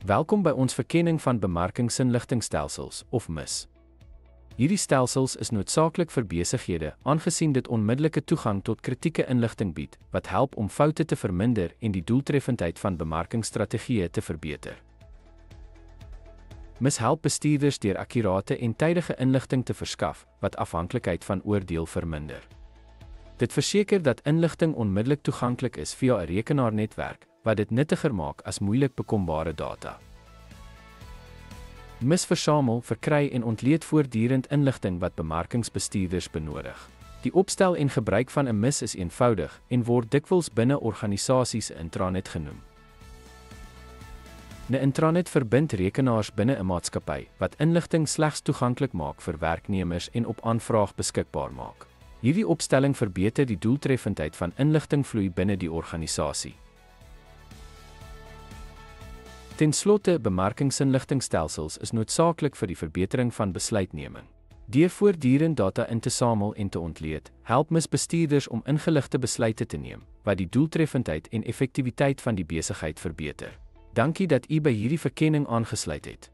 Welkom by ons verkenning van bemarkingsinligtingstelsels, of MIS. Hierdie stelsels is noodsaaklik vir besighede, aangesien dit onmiddellike toegang tot kritieke inligting bied, wat help om foute te verminder en die doeltreffendheid van bemarkingstrategieë te verbeter. MIS help bestuurders deur akkurate en tydige inligting te verskaf, wat afhanklikheid van oordeel verminder. Dit verseker dat inligting onmiddellik toeganklik is via 'n rekenaarnetwerk, wat dit nuttiger maak as moeilik bekombare data. MIS versamel, verkry en ontleed voortdurend inligting wat bemarkingsbestuurders benodig. Die opstel en gebruik van 'n MIS is eenvoudig en word dikwels binne organisasies 'n intranet genoem. 'n Intranet verbind rekenaars binne 'n maatskappy, wat inligting slegs toeganklik maak vir werknemers en op aanvraag beskikbaar maak. Hierdie opstelling verbeter die doeltreffendheid van inligtingvloei binne die organisasie. Ten slotte, bemarkingsinligtingstelsels is noodsaaklik vir die verbetering van besluitneming. Deur voortdurend data in te samel en te ontleed, help MIS bestuurders om ingeligte besluite te neem, wat die doeltreffendheid en effektiwiteit van die besigheid verbeter. Dankie dat u by hierdie verkenning aangesluit het.